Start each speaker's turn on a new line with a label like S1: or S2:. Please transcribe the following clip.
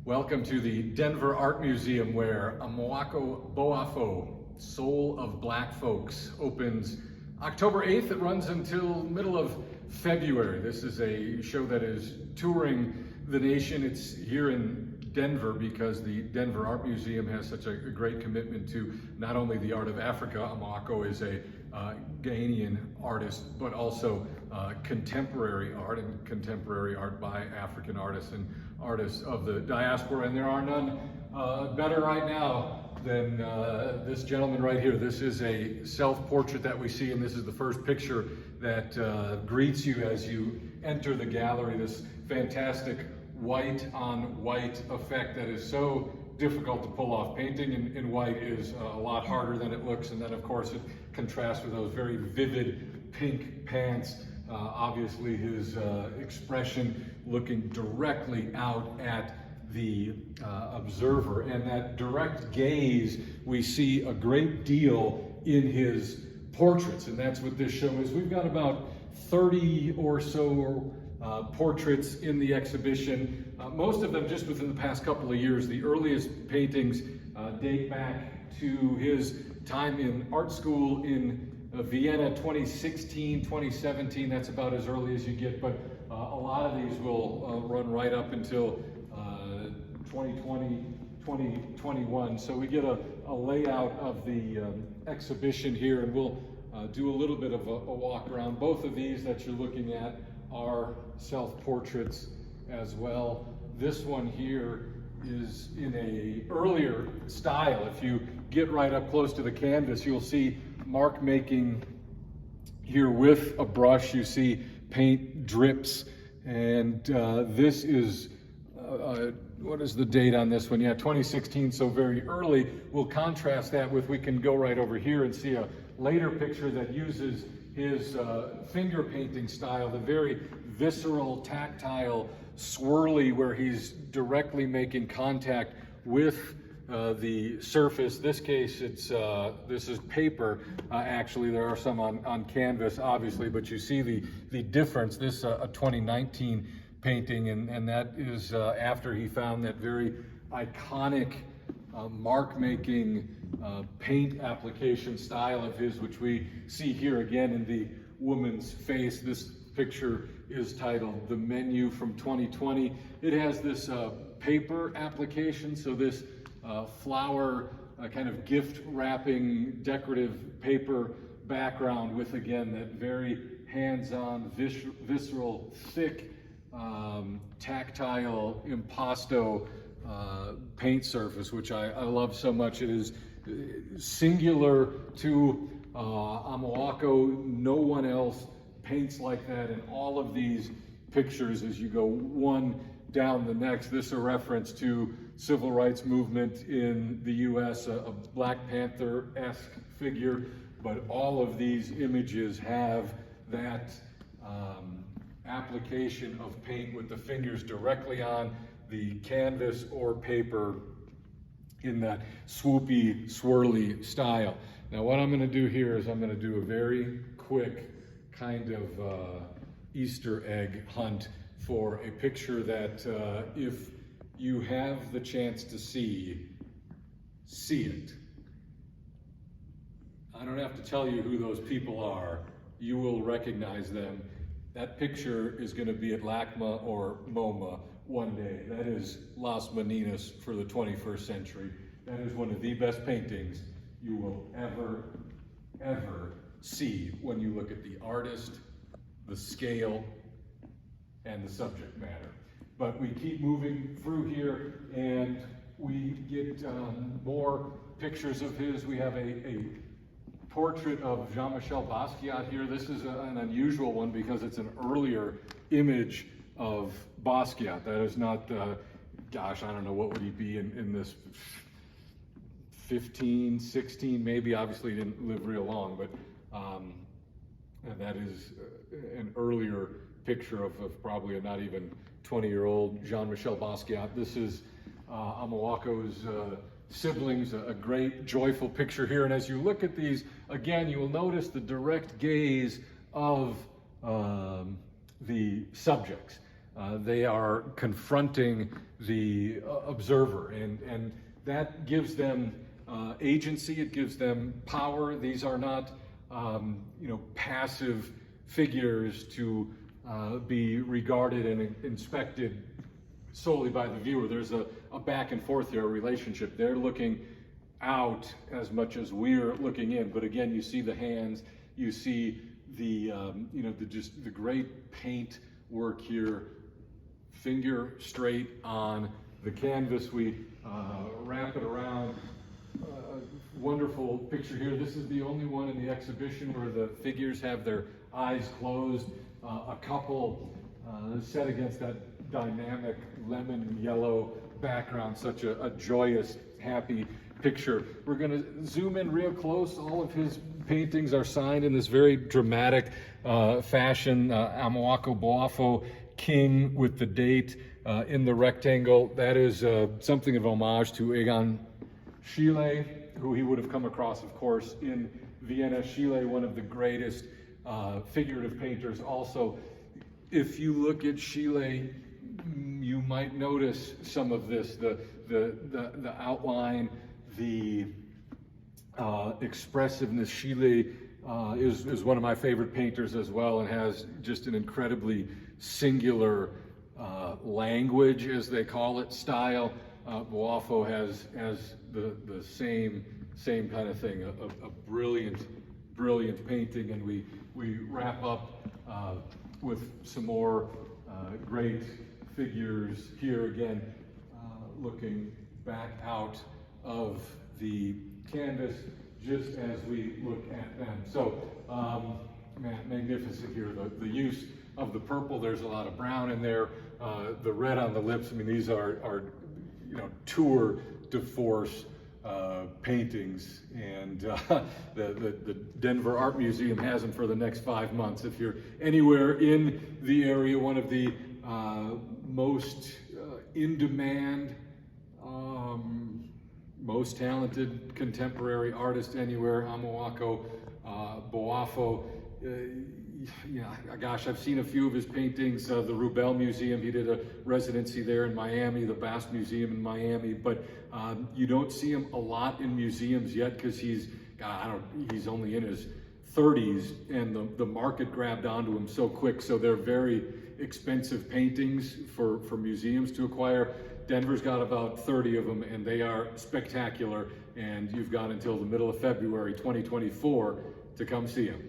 S1: Welcome to the Denver Art Museum, where Amoako Boafo, Soul of Black Folks, opens October 8th. It runs until middle of February. This is a show that is touring the nation. It's here in Denver because the Denver Art Museum has such a great commitment to not only the art of Africa. Amoako is a Ghanaian artist, but also contemporary art by African artists and artists of the diaspora. And there are none better right now than this gentleman right here. This is a self-portrait that we see, and this is the first picture that greets you as you enter the gallery. This fantastic white on white effect that is so difficult to pull off. Painting in white is a lot harder than it looks, and then of course it contrasts with those very vivid pink pants. Obviously his expression looking directly out at the observer, and that direct gaze we see a great deal in his portraits, and that's what this show is. We've got about 30 or so portraits in the exhibition, most of them just within the past couple of years. The earliest paintings date back to his time in art school in Vienna, 2016, 2017. That's about as early as you get, but a lot of these will run right up until 2020, 2021. So we get a layout of the exhibition here, and we'll do a little bit of a walk around. Both of these that you're looking at are self-portraits as well. This one here is in a earlier style. If you get right up close to the canvas, you'll see mark making here with a brush. You see paint drips, and this is what is the date on this one? Yeah, 2016, so very early. We'll contrast that with, we can go right over here and see a later picture that uses his finger painting style, the very visceral, tactile, swirly, where he's directly making contact with the surface. This case, this is paper. Actually, there are some on canvas, obviously, but you see the difference. This a 2019 painting, and that is after he found that very iconic mark-making paint application style of his, which we see here again in the woman's face. This picture is titled The Menu from 2020. It has this paper application, so this flower kind of gift wrapping decorative paper background with, again, that very hands-on, visceral, thick, tactile impasto paint surface, which I love so much. It is singular to Amoako. No one else paints like that in all of these pictures as you go one down the next. This is a reference to civil rights movement in the US, a Black Panther-esque figure, but all of these images have that application of paint with the fingers directly on the canvas or paper in that swoopy, swirly style. Now what I'm gonna do here is I'm gonna do a very quick kind of Easter egg hunt for a picture that if you have the chance to see it. I don't have to tell you who those people are. You will recognize them. That picture is going to be at LACMA or MoMA one day. That is Las Meninas for the 21st century. That is one of the best paintings you will ever see when you look at the artist, the scale, and the subject matter. But we keep moving through here, and we get more pictures of his. We have a portrait of Jean-Michel Basquiat here. This is an unusual one because it's an earlier image of Basquiat. That is not, gosh, I don't know, what would he be in this 15, 16, maybe. Obviously he didn't live real long, but and that is an earlier picture of probably a not even 20-year-old Jean-Michel Basquiat. This is Amoako's siblings, a great joyful picture here. And as you look at these, again, you will notice the direct gaze of the subjects. They are confronting the observer, and that gives them agency. It gives them power. These are not, passive figures to be regarded and inspected solely by the viewer. There's a back and forth there, a relationship. They're looking out as much as we're looking in. But again, you see the hands, you see the the great paint work here, finger straight on the canvas. We wrap it around. Wonderful picture here. This is the only one in the exhibition where the figures have their eyes closed. A couple set against that dynamic lemon yellow background. Such a joyous, happy picture. We're going to zoom in real close. All of his paintings are signed in this very dramatic fashion. Amoako Boafo, king with the date in the rectangle. That is something of homage to Egon Schiele, who he would have come across, of course, in Vienna. Schiele, one of the greatest figurative painters. Also, if you look at Schiele, you might notice some of this, the outline, the expressiveness. Schiele is one of my favorite painters as well, and has just an incredibly singular language, as they call it, style. Boafo has the same kind of thing, a brilliant painting, and we wrap up with some more great figures here again, looking back out of the canvas just as we look at them. So magnificent here, the use of the purple. There's a lot of brown in there, the red on the lips. I mean, these are tour de force paintings, and the Denver Art Museum has them for the next 5 months. If you're anywhere in the area, one of the most in-demand, most talented contemporary artist anywhere, Amoako Boafo. Gosh, I've seen a few of his paintings. The Rubel Museum, he did a residency there in Miami, the Bass Museum in Miami, but you don't see him a lot in museums yet because he's only in his 30s, and the market grabbed onto him so quick. So they're very expensive paintings for museums to acquire. Denver's got about 30 of them, and they are spectacular, and you've got until the middle of February 2024 to come see them.